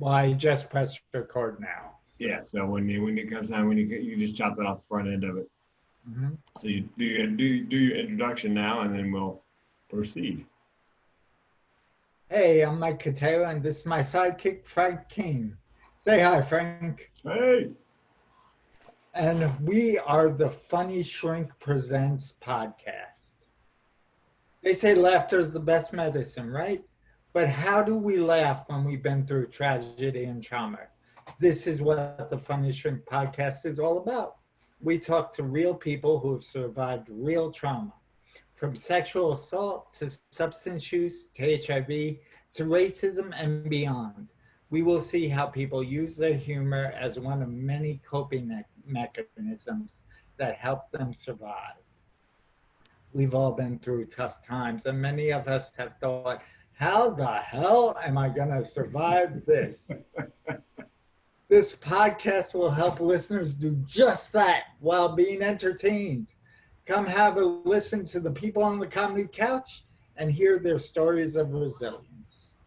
Well, I just pressed record now. Yeah, so when it comes time, you just chop that off the front end of it. Mhm. So you do your introduction now, and then we'll proceed. Hey, I'm Mike Cotayo, and this is my sidekick, Frank King. Say hi, Frank. Hey, And we are the Funny Shrink Presents podcast. They say laughter is the best medicine, right? But how do we laugh when we've been through tragedy and trauma? This is what the Funny Shrink podcast is all about. We talk to real people who have survived real trauma, from sexual assault to substance use to HIV to racism and beyond. We will see how people use their humor as one of many coping mechanisms that help them survive. We've all been through tough times, and many of us have thought, how the hell am I going to survive this? This podcast will help listeners do just that while being entertained. Come have a listen to the people on the comedy couch and hear their stories of resilience.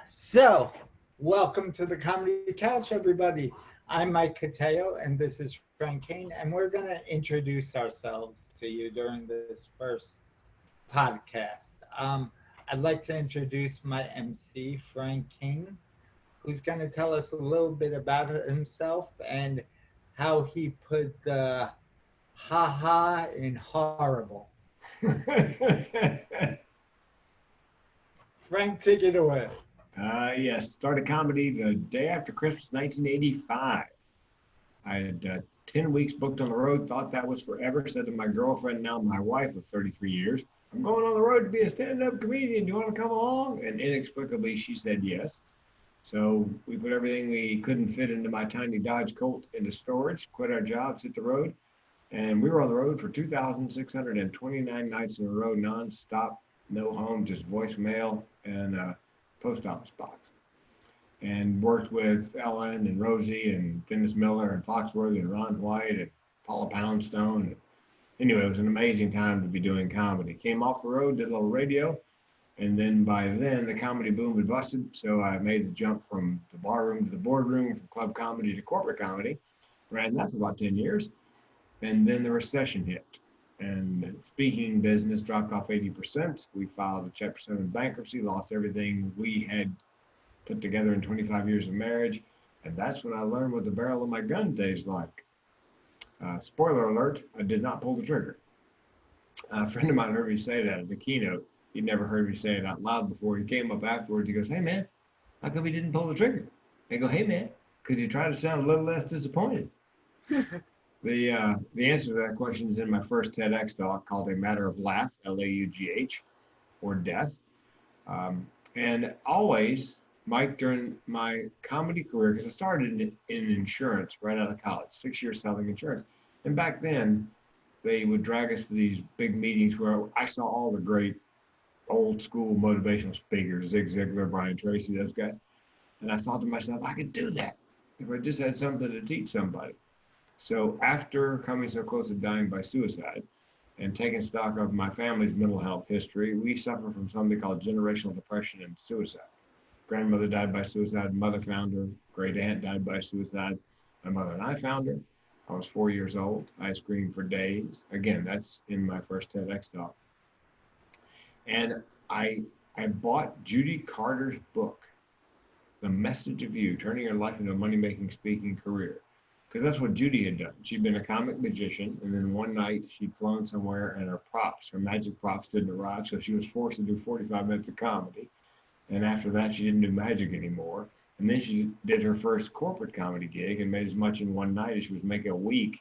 So, welcome to the comedy couch, everybody. I'm Mike Cotayo, and this is Frank Kane, and we're going to introduce ourselves to you during this first podcast. I'd like to introduce my MC, Frank King, who's going to tell us a little bit about himself and how he put the ha in horrible. Frank, take it away. yes, started comedy the day after Christmas, 1985. I had 10 weeks booked on the road, thought that was forever. Said to my girlfriend, now my wife of 33 years, I'm going on the road to be a stand-up comedian. Do you want to come along? And inexplicably, she said yes. So we put everything we couldn't fit into my tiny Dodge Colt into storage, quit our jobs, hit the road, and we were on the road for 2,629 nights in a row, nonstop, no home, just voicemail and post office box. And worked with Ellen and Rosie and Dennis Miller and Foxworthy and Ron White and Paula Poundstone. Anyway, it was an amazing time to be doing comedy. Came off the road, did a little radio, and then by then the comedy boom had busted. So I made the jump from the bar room to the boardroom, from club comedy to corporate comedy. Ran that for about 10 years. And then the recession hit. And speaking business dropped off 80%. We filed a Chapter 7 bankruptcy, lost everything we had put together in 25 years of marriage. And that's when I learned what the barrel of my gun tastes like. Spoiler alert, I did not pull the trigger. A friend of mine heard me say that as a keynote. He'd never heard me say it out loud before. He came up afterwards. He goes, hey, man, how come you didn't pull the trigger? I go, hey, man, could you try to sound a little less disappointed? The answer to that question is in my first TEDx talk called A Matter of Laugh, Laugh, or Death. And always, Mike, during my comedy career, because I started in insurance right out of college, 6 years selling insurance. And back then, they would drag us to these big meetings where I saw all the great old school motivational speakers, Zig Ziglar, Brian Tracy, those guys. And I thought to myself, I could do that if I just had something to teach somebody. So after coming so close to dying by suicide and taking stock of my family's mental health history, we suffer from something called generational depression and suicide. Grandmother died by suicide, mother found her, great aunt died by suicide. My mother and I found her. I was 4 years old. I screamed for days. Again, that's in my first TEDx talk. And I bought Judy Carter's book, The Message of You, Turning Your Life into a Money-Making Speaking Career. Because that's what Judy had done. She'd been a comic magician, and then one night she'd flown somewhere and her magic props didn't arrive, so she was forced to do 45 minutes of comedy. And after that, she didn't do magic anymore. And then she did her first corporate comedy gig and made as much in one night as she was making a week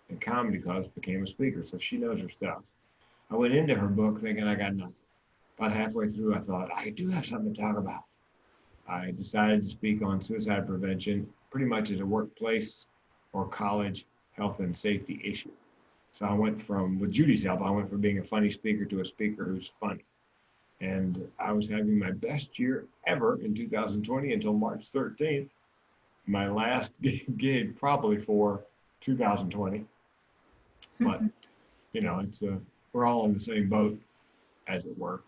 in comedy clubs, became a speaker. So she knows her stuff. I went into her book thinking I got nothing. About halfway through, I thought, I do have something to talk about. I decided to speak on suicide prevention pretty much as a workplace or college health and safety issue. So I went from, with Judy's help, I went from being a funny speaker to a speaker who's funny. And I was having my best year ever in 2020 until March 13th, my last gig probably for 2020. But, it's we're all in the same boat, as it were.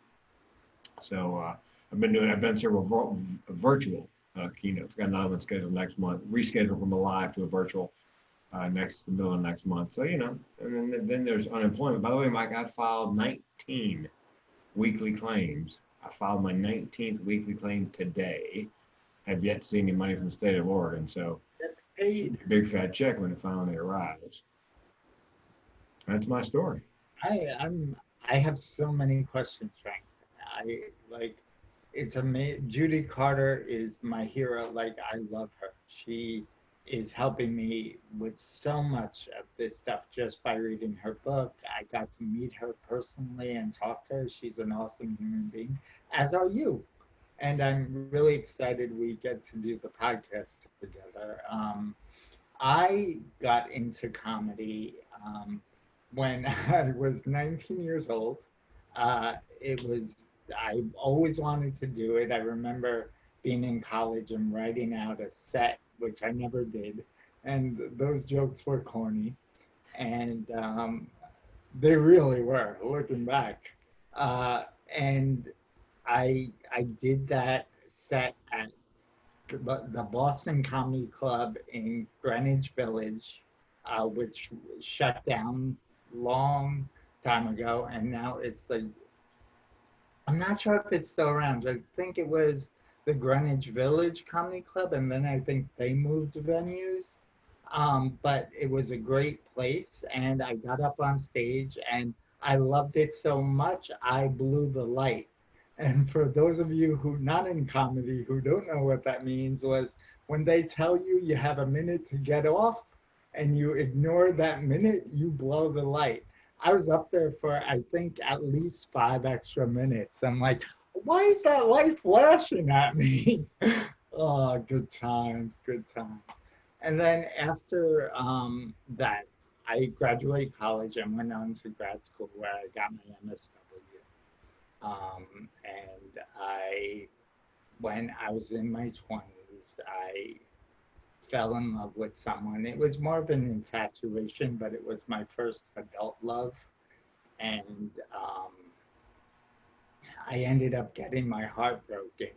So I've done several virtual keynotes. Got another one scheduled next month, rescheduled from a live to a virtual the middle of next month. So, and then there's unemployment. By the way, Mike, I filed 19 weekly claims. I filed my 19th weekly claim today. Have yet to see any money from the state of Oregon. So, Paid. big fat check when it finally arrives. That's my story. I have so many questions, Frank. I like it's amazing. Judy Carter is my hero. Like I love her. She is helping me with so much of this stuff just by reading her book. I got to meet her personally and talk to her. She's an awesome human being, as are you. And I'm really excited we get to do the podcast together. I got into comedy when I was 19 years old. It was, I always wanted to do it. I remember being in college and writing out a set, which I never did. And those jokes were corny. And they really were, looking back. Uh, and I did that set at the Boston Comedy Club in Greenwich Village, which shut down long time ago, and now it's the. I'm not sure if it's still around. I think it was the Greenwich Village Comedy Club, and then I think they moved venues. But it was a great place, and I got up on stage, and I loved it so much I blew the light. And for those of you who not in comedy who don't know what that means, was when they tell you you have a minute to get off and you ignore that minute, you blow the light. I was up there for I think at least 5 extra minutes. I'm like, why is that light flashing at me? Oh, good times, good times. And then after that, I graduated college and went on to grad school where I got my MSW. And when I was in my 20s, I fell in love with someone. It was more of an infatuation, but it was my first adult love. And I ended up getting my heart broken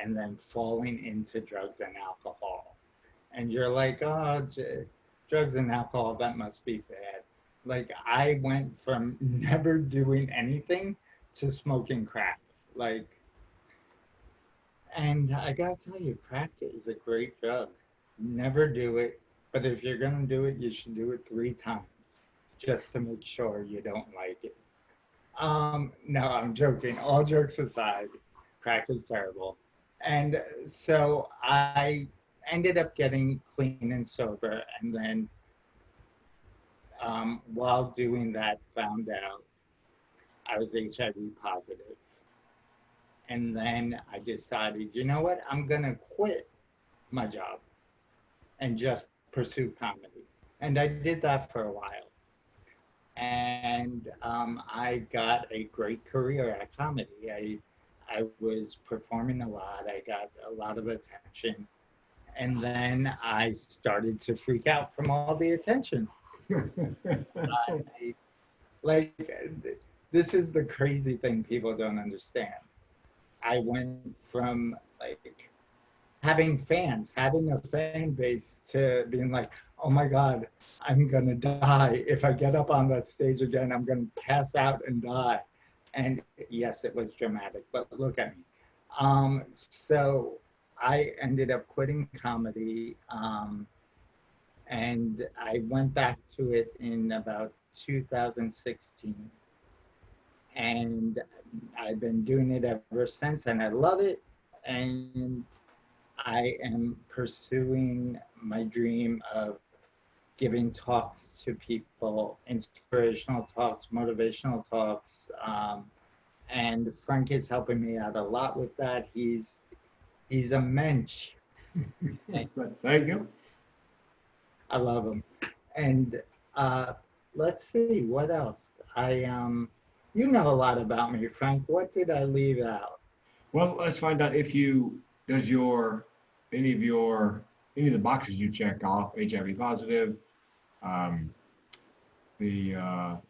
and then falling into drugs and alcohol. And you're like, oh, drugs and alcohol, that must be bad. Like, I went from never doing anything to smoking crack. Like, and I gotta tell you, crack is a great drug. Never do it, but if you're gonna do it, you should do it 3 times just to make sure you don't like it. No, I'm joking. All jokes aside, crack is terrible. And so I ended up getting clean and sober, and then while doing that, found out I was HIV positive. And then I decided, you know what? I'm going to quit my job and just pursue comedy. And I did that for a while. And I got a great career at comedy. I was performing a lot. I got a lot of attention. And then I started to freak out from all the attention. I, like, this is the crazy thing people don't understand. I went from like having fans, having a fan base to being like, oh my God, I'm gonna die. If I get up on that stage again, I'm gonna pass out and die. And yes, it was dramatic, but look at me. So I ended up quitting comedy, and I went back to it in about 2016. And I've been doing it ever since, and I love it. And I am pursuing my dream of giving talks to people, inspirational talks, motivational talks. And Frank is helping me out a lot with that. He's a mensch. Thank you. I love him. And let's see what else. You know a lot about me, Frank. What did I leave out? Well, let's find out if you does your any of your any of the boxes you check off, HIV positive, um, the all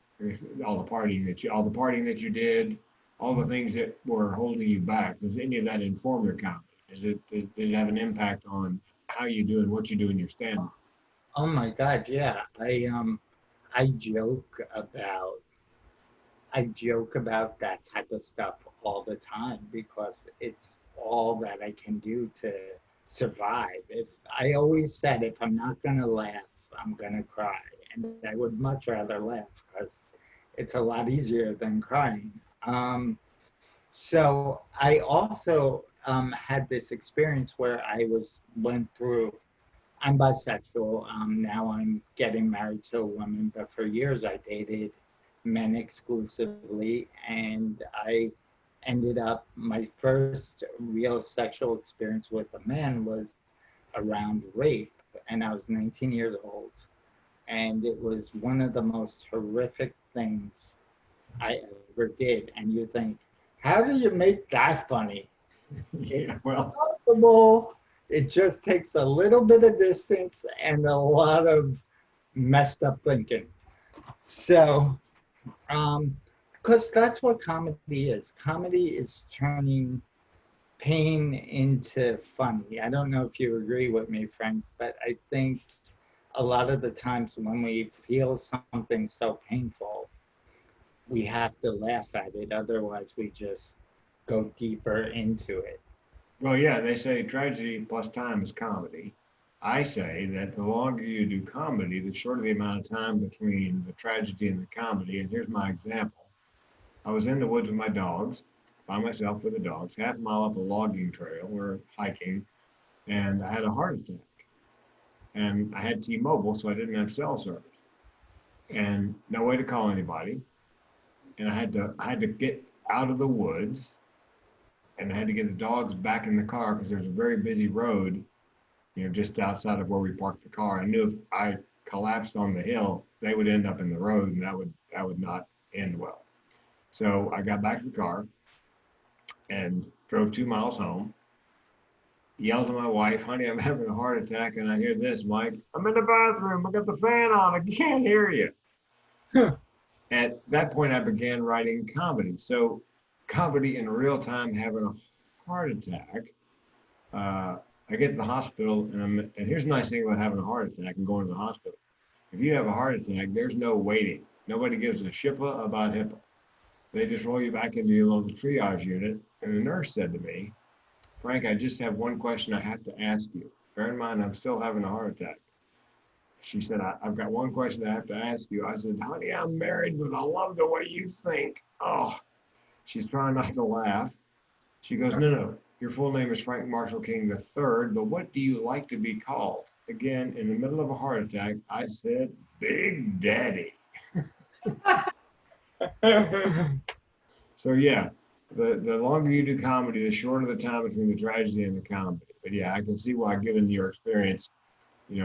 the partying that you did, all the things that were holding you back, does any of that inform your comedy? Did it have an impact on how you do and what you do in your stand-up? Oh my God, yeah. I joke about I joke about that type of stuff all the time because it's all that I can do to survive. If I always said if I'm not gonna laugh, I'm gonna cry. And I would much rather laugh because it's a lot easier than crying. So I also had this experience where I went through. I'm bisexual. Now I'm getting married to a woman, but for years I dated men exclusively, and I ended up my first real sexual experience with a man was around rape, and I was 19 years old, and it was one of the most horrific things I ever did. And you think, how do you make that funny? It's Yeah, well, possible. It just takes a little bit of distance and a lot of messed up thinking. So, because that's what comedy is. Comedy is turning pain into funny. I don't know if you agree with me, Frank, but I think a lot of the times when we feel something so painful, we have to laugh at it. Otherwise, we just go deeper into it. well, yeah, they say tragedy plus time is comedy. I say that the longer you do comedy, the shorter the amount of time between the tragedy and the comedy. And here's my example. I was in the woods with my dogs, by myself with the dogs, half a mile up a logging trail. We're hiking, and I had a heart attack. And I had T-Mobile, so I didn't have cell service, and no way to call anybody. And I had to get out of the woods, and I had to get the dogs back in the car because there's a very busy road, just outside of where we parked the car. I knew if I collapsed on the hill, they would end up in the road, and that would not end well. So I got back to the car and drove 2 miles home. Yelled at my wife, "Honey, I'm having a heart attack," and I hear this, "Mike, I'm in the bathroom. I got the fan on. I can't hear you." At that point, I began writing comedy. So, comedy in real time, having a heart attack. I get to the hospital, and here's the nice thing about having a heart attack and going to the hospital. If you have a heart attack, there's no waiting. Nobody gives a shippa about HIPAA. They just roll you back into your little triage unit. And the nurse said to me, "Frank, I just have one question I have to ask you. Bear in mind, I'm still having a heart attack." She said, "I've got one question I have to ask you." I said, "Honey, I'm married, but I love the way you think." Oh, she's trying not to laugh. She goes, "No, no, your full name is Frank Marshall King III, but what do you like to be called?" Again, in the middle of a heart attack, I said, "Big Daddy." So yeah, the longer you do comedy, the shorter the time between the tragedy and the comedy. But yeah, I can see why, given your experience,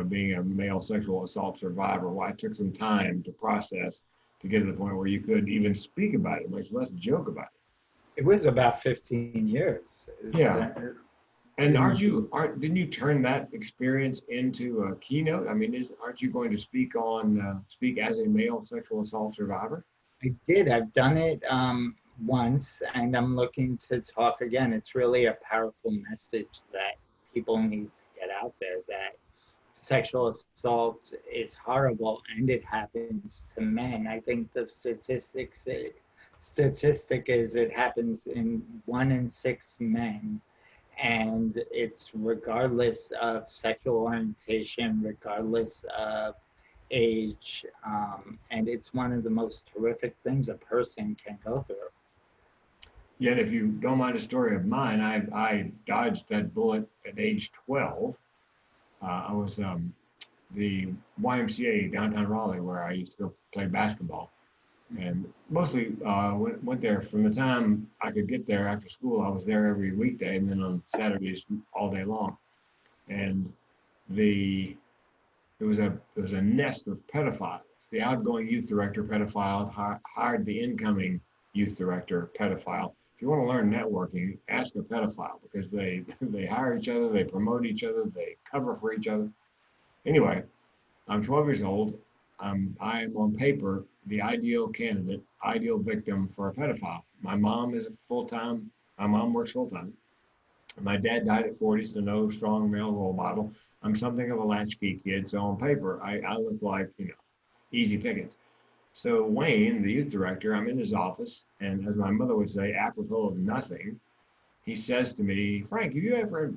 being a male sexual assault survivor, why it took some time to process to get to the point where you could even speak about it, much less joke about it. It was about 15 years. Yeah. And In, didn't you turn that experience into a keynote? I mean, aren't you going to speak as a male sexual assault survivor? I did. I've done it once, and I'm looking to talk again. It's really a powerful message that people need to get out there that sexual assault is horrible and it happens to men. I think the statistic is it happens in 1 in 6 men, and it's regardless of sexual orientation, regardless of age, and it's one of the most horrific things a person can go through. Yet, if you don't mind a story of mine, I dodged that bullet at age 12. I was the YMCA downtown Raleigh, where I used to go play basketball, and mostly went there from the time I could get there after school. I was there every weekday, and then on Saturdays all day long. And the it was a nest of pedophiles. The outgoing youth director pedophile hired the incoming youth director pedophile. If you want to learn networking, ask a pedophile because they they hire each other, they promote each other, they cover for each other. Anyway, I'm 12 years old. I am on paper the ideal candidate, ideal victim for a pedophile. My mom is my mom works full time. My dad died at 40, so no strong male role model. I'm something of a latchkey kid, so on paper, I look like, easy pickings. So Wayne, the youth director, I'm in his office, and as my mother would say, apropos of nothing, he says to me, Frank, have you ever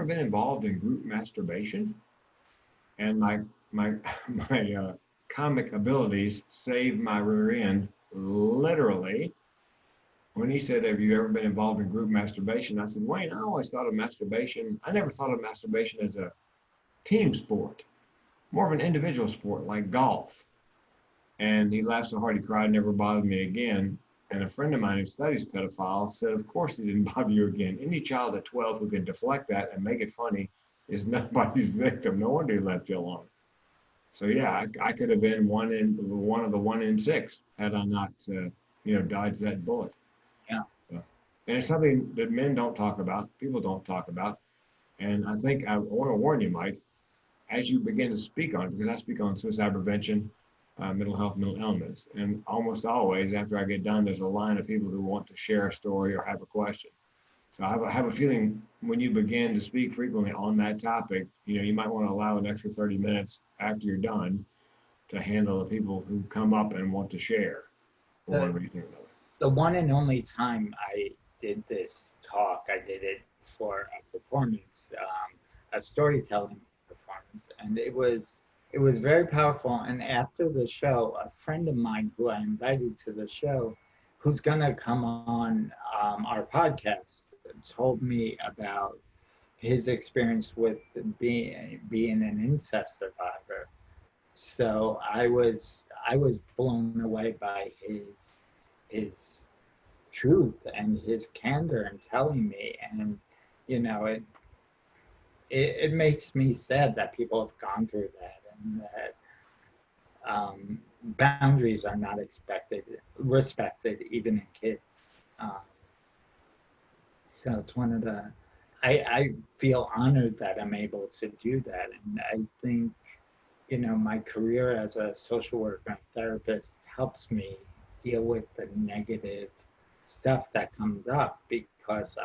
been involved in group masturbation? And my my comic abilities saved my rear end literally when he said, "Have you ever been involved in group masturbation?" I said, "Wayne, I always thought of masturbation. I never thought of masturbation as a team sport, more of an individual sport like golf." And he laughed so hard he cried, never bothered me again. And a friend of mine who studies pedophiles said, "Of course he didn't bother you again. Any child at 12 who can deflect that and make it funny is nobody's victim. No wonder he left you alone." So yeah, I could have been one of the 1 in 6 had I not, dodged that bullet. Yeah. So, and it's something that men don't talk about, people don't talk about. And I think I want to warn you, Mike, as you begin to speak on it, because I speak on suicide prevention, mental health, mental illness, and almost always after I get done, there's a line of people who want to share a story or have a question. So I have a feeling when you begin to speak frequently on that topic, you might want to allow an extra 30 minutes after you're done to handle the people who come up and want to share for one The, reason or another. the one and only time I did this talk, I did it for a performance, a storytelling performance, and it was very powerful. And after the show, a friend of mine who I invited to the show, who's gonna come on our podcast, told me about his experience with being an incest survivor. So I was blown away by his truth and his candor in telling me, and you know it makes me sad that people have gone through that, and that boundaries are not respected even in kids. So it's one of the I feel honored that I'm able to do that, and I think my career as a social worker and therapist helps me deal with the negative stuff that comes up, because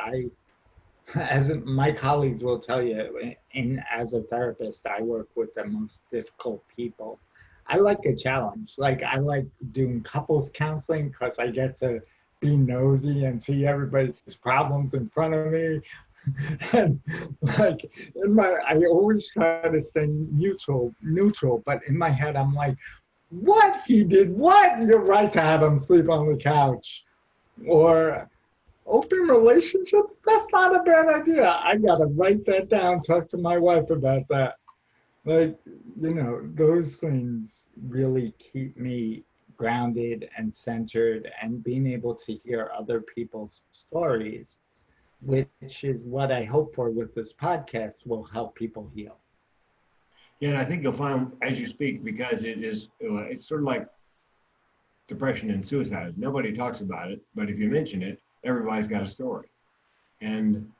as my colleagues will tell you, as a therapist, I work with the most difficult people. I like a challenge. Like, I like doing couples counseling because I get to be nosy and see everybody's problems in front of me. And like I always try to stay neutral, but in my head, I'm like, what he did, what? You're right to have him sleep on the couch. Or open relationships, that's not a bad idea. I gotta write that down, talk to my wife about that. Like, those things really keep me grounded and centered, and being able to hear other people's stories, which is what I hope for with this podcast, will help people heal. Yeah, and I think you'll find as you speak, because it's sort of like depression and suicide. Nobody talks about it, but if you mention it, everybody's got a story. And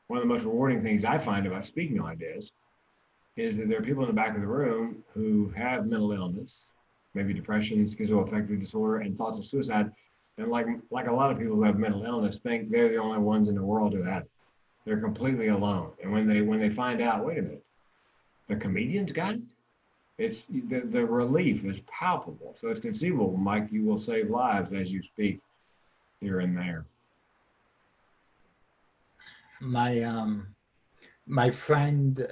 one of the most rewarding things I find about speaking on ideas is that there are people in the back of the room who have mental illness, maybe depression, schizoaffective disorder, and thoughts of suicide. And like a lot of people who have mental illness think they're the only ones in the world who have it. They're completely alone. And when they find out, wait a minute, the comedian's got it, it's the relief is palpable. So it's conceivable, Mike, you will save lives as you speak here and there. My friend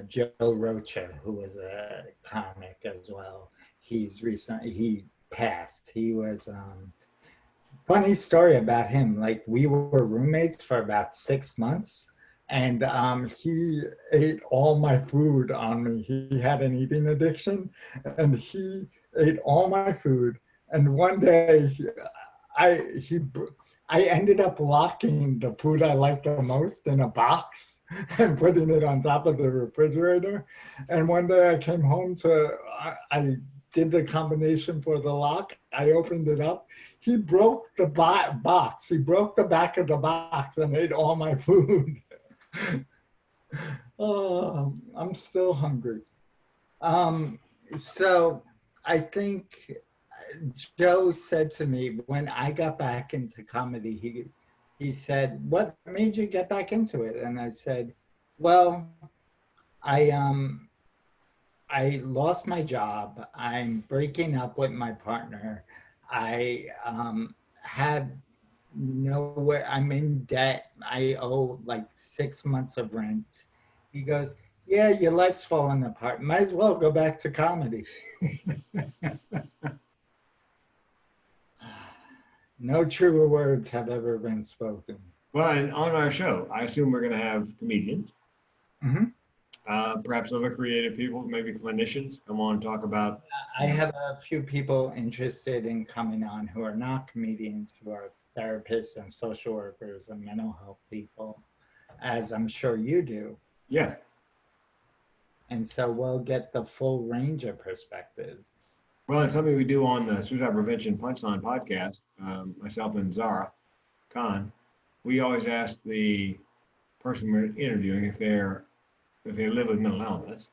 Joe Rocha, who was a comic as well, he passed. He was funny story about him. Like, we were roommates for about 6 months, and he ate all my food on me. He had an eating addiction, and he ate all my food. And one day, I he I ended up locking the food I liked the most in a box and putting it on top of the refrigerator. And one day I came home I did the combination for the lock. I opened it up. He broke the box. He broke the back of the box and ate all my food. Oh, I'm still hungry. Um, so I think Joe said to me when I got back into comedy, he said, "What made you get back into it?" And I said, "Well, I I lost my job. I'm breaking up with my partner. I have nowhere. I'm in debt. I owe like 6 months of rent." He goes, "Yeah, your life's falling apart. Might as well go back to comedy." No truer words have ever been spoken. Well, and on our show, I assume we're going to have comedians, Mhm. perhaps other creative people, maybe clinicians, come on and talk about, I you know, have a few people interested in coming on who are not comedians, who are therapists and social workers and mental health people, as I'm sure you do. yeah. And so we'll get the full range of perspectives. Well, it's something we do on the Suicide Prevention Punchline podcast. Myself and Zara Khan, we always ask the person we're interviewing if they live with mental illness,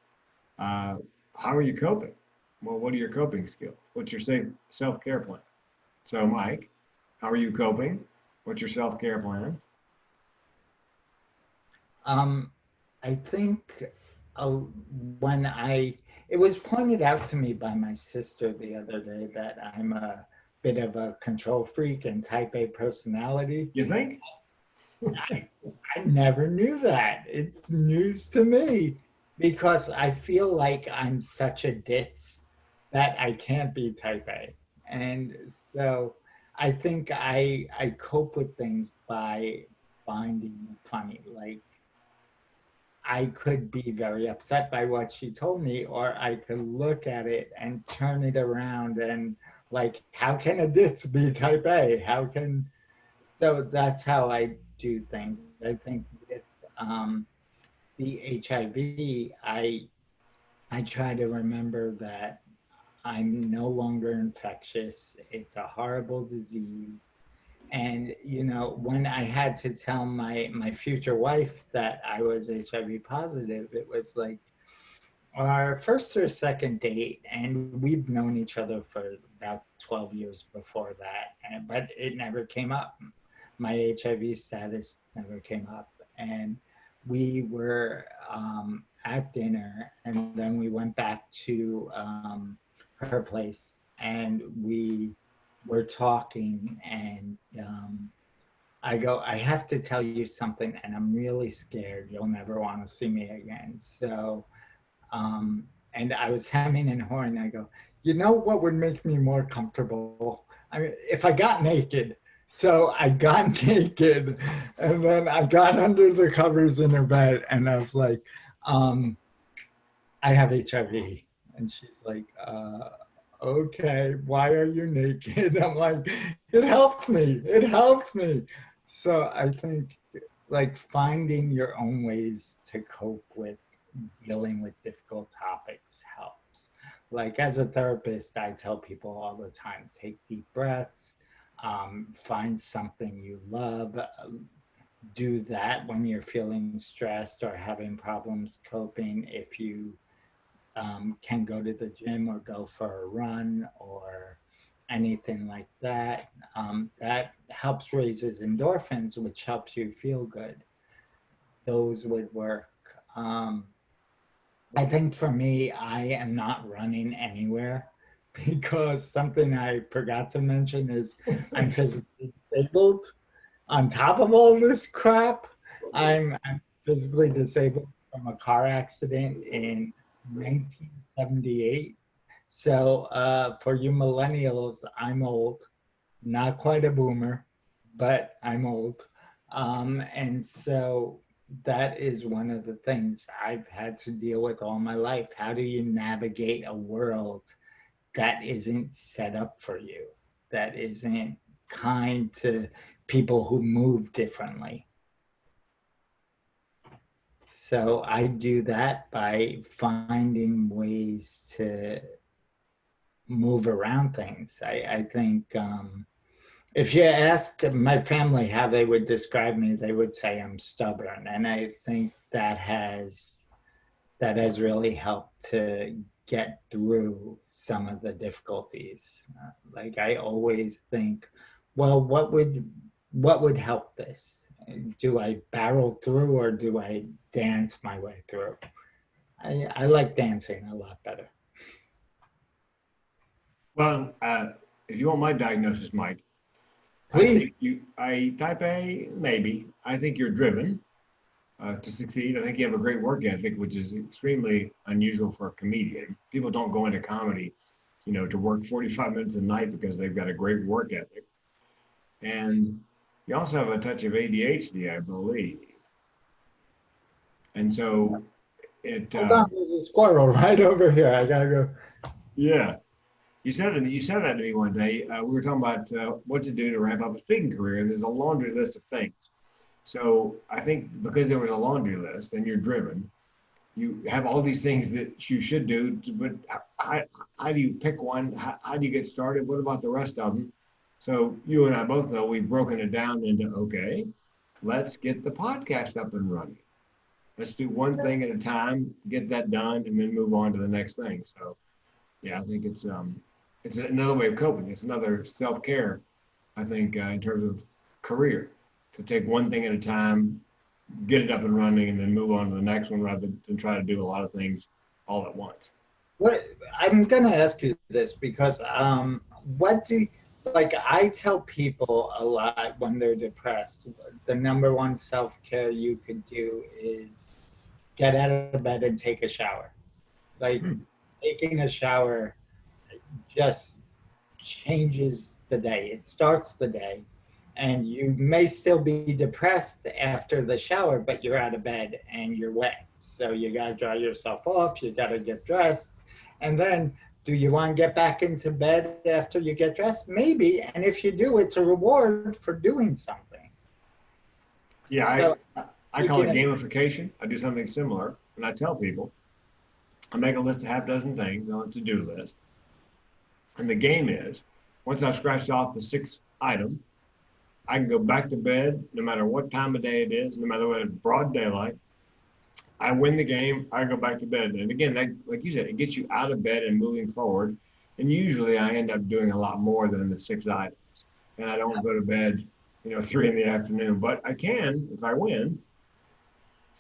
uh, how are you coping? Well, what are your coping skills? What's your self care plan? So, Mike, how are you coping? What's your self care plan? Um, I think uh, when it was pointed out to me by my sister the other day that I'm a bit of a control freak and type A personality. You think? I never knew that. It's news to me because I feel like I'm such a ditz that I can't be type A. And so I think I cope with things by finding it funny. Like I could be very upset by what she told me, or I could look at it and turn it around and like, how can a ditz be type A? How can so that's how I do things. I think with the HIV, I try to remember that I'm no longer infectious. It's a horrible disease. And you know, when I had to tell my future wife that I was HIV positive, it was like our first or second date, and we'd known each other for about 12 years before that, but it never came up. My HIV status never came up. And we were at dinner, and then we went back to her place, and we were talking, and I go, "I have to tell you something, and I'm really scared. You'll never want to see me again." And I was hemming and hawing. I go, "You know what would make me more comfortable? I mean, if I got naked." So I got naked, and then I got under the covers in her bed, and I was like, "I have HIV." And she's like, "Okay, why are you naked?" I'm like, "It helps me. It helps me." So I think like finding your own ways to cope with dealing with difficult topics helps. Like as a therapist, I tell people all the time, take deep breaths, find something you love, do that when you're feeling stressed or having problems coping. If you can go to the gym or go for a run or anything like that, that helps raises endorphins, which helps you feel good. Those would work. I think for me, I am not running anywhere because something I forgot to mention is I'm physically disabled. On top of all this crap, I'm physically disabled from a car accident in 1978. So for you millennials, I'm old, not quite a boomer, but I'm old. And so that is one of the things I've had to deal with all my life. How do you navigate a world that isn't set up for you, that isn't kind to people who move differently? So I do that by finding ways to move around things. I think if you ask my family how they would describe me, they would say I'm stubborn, and I think that has really helped to get through some of the difficulties. Like I always think, well, what would help this? Do I barrel through or do I dance my way through? I like dancing a lot better. Well, if you want my diagnosis, Mike, I Please. think type A, maybe. I think you're driven to succeed. I think you have a great work ethic, which is extremely unusual for a comedian. People don't go into comedy, to work 45 minutes a night because they've got a great work ethic. And you also have a touch of ADHD, I believe. And so Hold on, there's a squirrel right over here. I gotta go. yeah, you said that to me one day. We were talking about what to do to ramp up a speaking career, and there's a laundry list of things. So I think because there was a laundry list and you're driven, you have all these things that you should do, but how do you pick one? How do you get started? What about the rest of them? So you and I both know we've broken it down into, okay, let's get the podcast up and running. Let's do one thing at a time, get that done, and then move on to the next thing. So yeah, I think it's another way of coping. It's another self-care, I think, in terms of career, to take one thing at a time, get it up and running, and then move on to the next one rather than try to do a lot of things all at once. What I'm gonna ask you this because what do like I tell people a lot when they're depressed, the number one self-care you could do is get out of bed and take a shower. Like Hmm. taking a shower just changes the day. It starts the day. And you may still be depressed after the shower, but you're out of bed and you're wet. So you got to dry yourself off, you got to get dressed. And then, do you want to get back into bed after you get dressed? Maybe. And if you do, it's a reward for doing something. Yeah, So I you call it can, gamification. I do something similar, and I tell people I make a list of half dozen things on a to-do list, and the game is once I've scratched off the sixth item, I can go back to bed no matter what time of day it is, no matter whether it's broad daylight. I win the game, I go back to bed. And again, that, like you said, it gets you out of bed and moving forward. And usually I end up doing a lot more than the six items. And I don't go to bed, 3 in the afternoon, but I can if I win.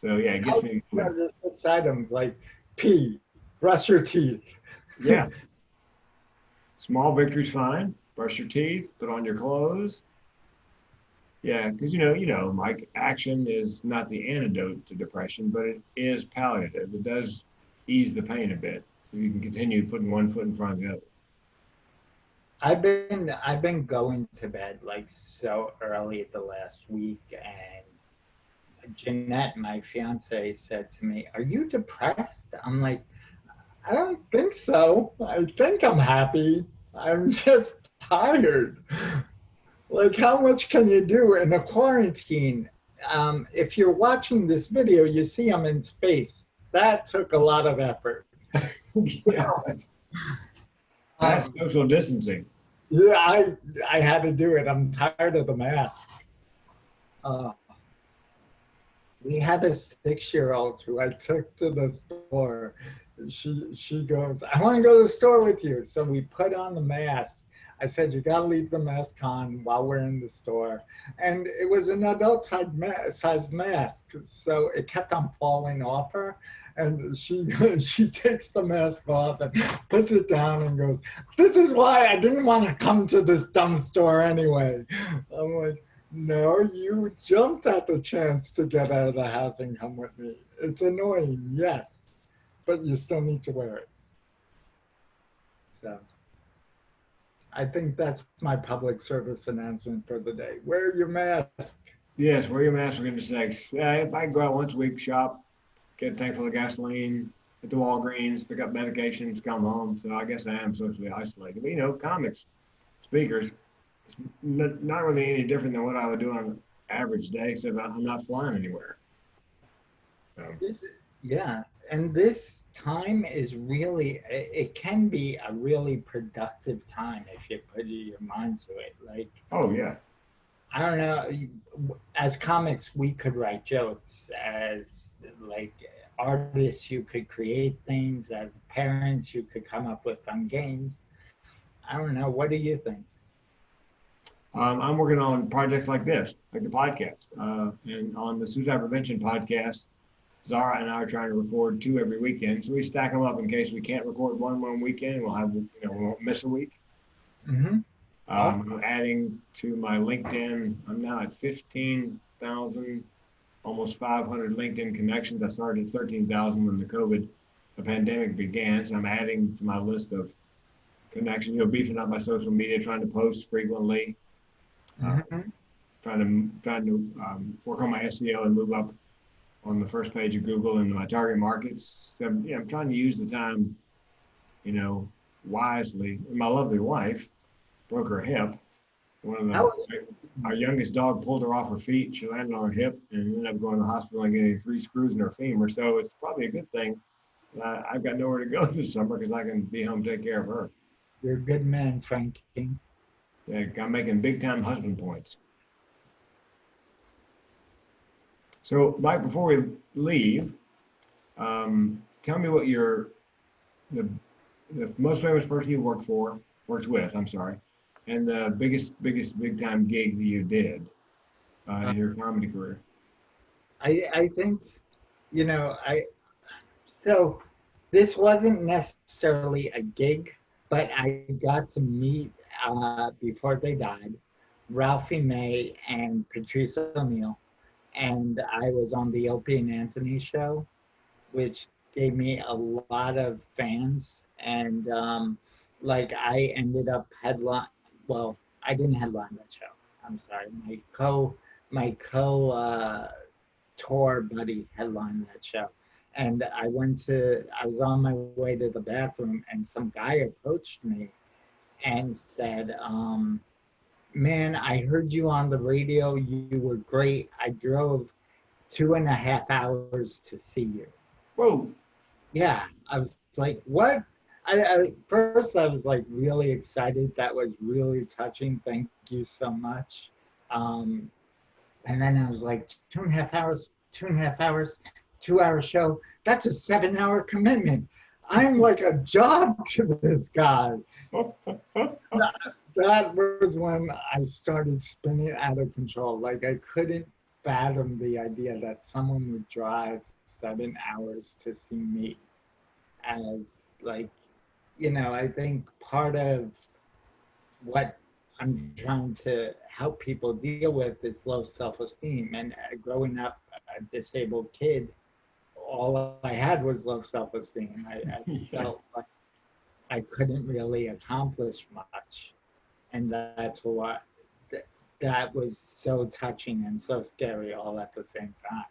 So yeah, it gets me going. there's 6 items like pee, brush your teeth. Yeah, small victories fine. Brush your teeth, put on your clothes. Yeah, because Mike, action is not the antidote to depression, but it is palliative. It does ease the pain a bit. You can continue putting one foot in front of the other. I've been going to bed like so early the last week, and Jeanette, my fiance, said to me, "Are you depressed?" I'm like, "I don't think so. I think I'm happy. I'm just tired." Like, how much can you do in a quarantine? If you're watching this video, you see I'm in space. That took a lot of effort. Yeah, that's Um, social distancing. yeah, I had to do it. I'm tired of the mask. Uh, we had a 6-year-old who I took to the store. She goes, "I want to go to the store with you." So we put on the mask. I said, "You got to leave the mask on while we're in the store." And it was an adult size mask. So it kept on falling off her. And she takes the mask off and puts it down and goes, "This is why I didn't want to come to this dumb store anyway." I'm like, "No, you jumped at the chance to get out of the house and come with me. It's annoying, yes, but you still need to wear it." So I think that's my public service announcement for the day. Wear your mask. Yes, wear your mask for goodness sakes. If I go out once a week, shop, get a tank full of gasoline, at the Walgreens, pick up medications, come home. So I guess I am socially isolated. But comics, speakers, it's not really any different than what I would do on an average day, except I'm not flying anywhere. So, Yeah, and this time is really, it can be a really productive time if you put your mind to it. Like, oh yeah, I don't know. As comics, we could write jokes. As like artists, you could create things. As parents, you could come up with fun games. I don't know. What do you think? I'm working on projects like this, like the podcast, and on the suicide prevention podcast. Zara and I are trying to record two every weekend, so we stack them up in case we can't record one weekend. We'll have, we won't miss a week. Mm-hmm. Awesome. I'm adding to my LinkedIn. I'm now at 15,000, almost 500 LinkedIn connections. I started at 13,000 when the pandemic began. So I'm adding to my list of connections, beefing up my social media, trying to post frequently, uh, Mm-hmm. trying to work on my SEO and move up on the first page of Google and my target markets. So I'm trying to use the time, you know, wisely. And my lovely wife broke her hip. One of How, our youngest dog pulled her off her feet. She landed on her hip and ended up going to the hospital and getting 3 screws in her femur. So it's probably a good thing I've got nowhere to go this summer because I can be home take care of her. you're a good man, Frankie. Yeah, I'm making big time husband points. So, Mike, before we leave, tell me what the the most famous person you worked with. I'm sorry, and the biggest big time gig that you did Uh, in your comedy career. I think I so this wasn't necessarily a gig, but I got to meet before they died, Ralphie May and Patrice O'Neill, and I was on the Opie and Anthony show, which gave me a lot of fans, and like I ended up headline. Well, I didn't headline that show. I'm sorry. My co tour buddy headlined that show. And I was on my way to the bathroom, and some guy approached me and said, man, I heard you on the radio. You were great. I drove 2.5 hours to see you. Whoa! Yeah, I was like, what? First I was like really excited. That was really touching. Thank you so much. Um, and then I was like, 2.5 hours, 2.5 hours, 2 hour show. That's a 7 hour commitment. I'm like a job to this guy. That was when I started spinning out of control. Like I couldn't fathom the idea that someone would drive 7 hours to see me. As like, I think part of what I'm trying to help people deal with is low self-esteem. And growing up a disabled kid, all I had was low self-esteem. I Yeah. felt like I couldn't really accomplish much, and that's what that was so touching and so scary all at the same time.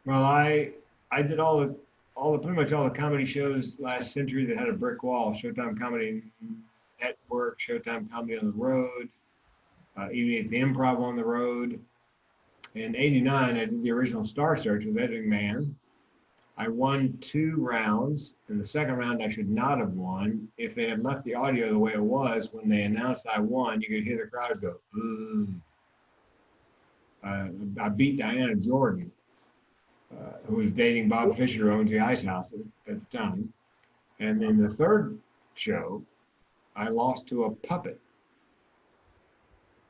Well, I did pretty much all the comedy shows last century that had a brick wall. Showtime Comedy Network, Showtime Comedy on the Road, even at the Improv on the Road. In '89, I did the original Star Search with Editing Man. I won 2 rounds. In the second round, I should not have won. If they had left the audio the way it was, when they announced I won, you could hear the crowd go, ooh. I beat Diana Jordan, who was dating Bob Fisher, who owns the Ice House at the time. And then the third show, I lost to a puppet.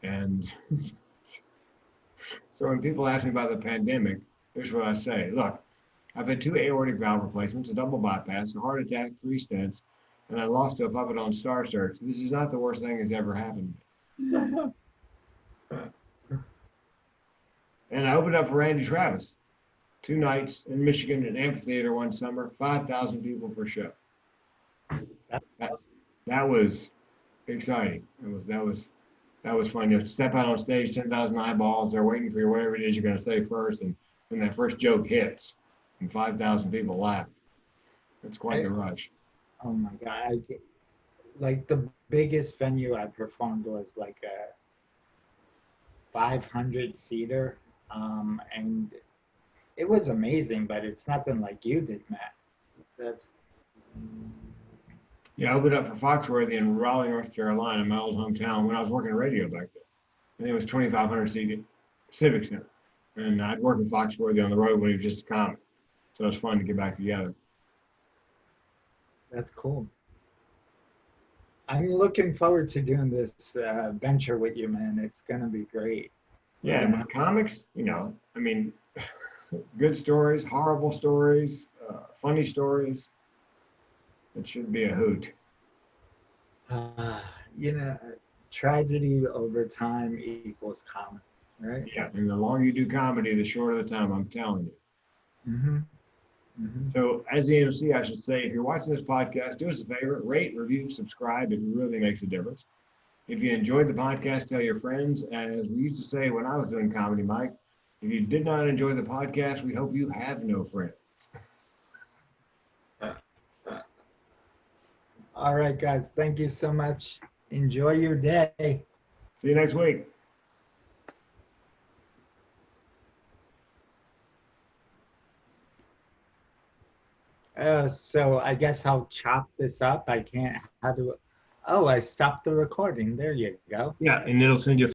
And so when people ask me about the pandemic, here's what I say. Look, I've had 2 aortic valve replacements, a double bypass, a heart attack, 3 stents, and I lost to a puppet on Star Search. This is not the worst thing that's ever happened. And I opened up for Randy Travis 2 nights in Michigan at an amphitheater one summer, 5,000 people per show. That, that was exciting. That was fun. You step out on stage, 10,000 eyeballs. They're waiting for you, whatever it is you're going to say first. And when that first joke hits and 5,000 people laugh, that's quite I, the rush. oh my God. Like the biggest venue I performed was like a 500 seater. And it was amazing, but it's nothing like you did, Matt. That's Yeah, I opened up for Foxworthy in Raleigh, North Carolina, my old hometown, when I was working radio back then. I think it was 2,500 seated Civic Center. And I'd worked with Foxworthy on the road when he was just a comic. So it was fun to get back together. That's cool. I'm looking forward to doing this venture with you, man. It's going to be great. Yeah, and with comics, I mean, good stories, horrible stories, funny stories. It should be a hoot. Uh, you know, tragedy over time equals comedy, right? Yeah, and the longer you do comedy, the shorter the time, I'm telling you. Mm-hmm. Mm-hmm. So, as the MC, I should say, if you're watching this podcast, do us a favor, rate, review, subscribe. It really makes a difference. If you enjoyed the podcast, tell your friends. As we used to say when I was doing comedy, Mike, if you did not enjoy the podcast, we hope you have no friends. All right, guys. Thank you so much. Enjoy your day. See you next week. So I guess I'll chop this up. I can't. How do? Oh, I stopped the recording. There you go. Yeah, and it'll send you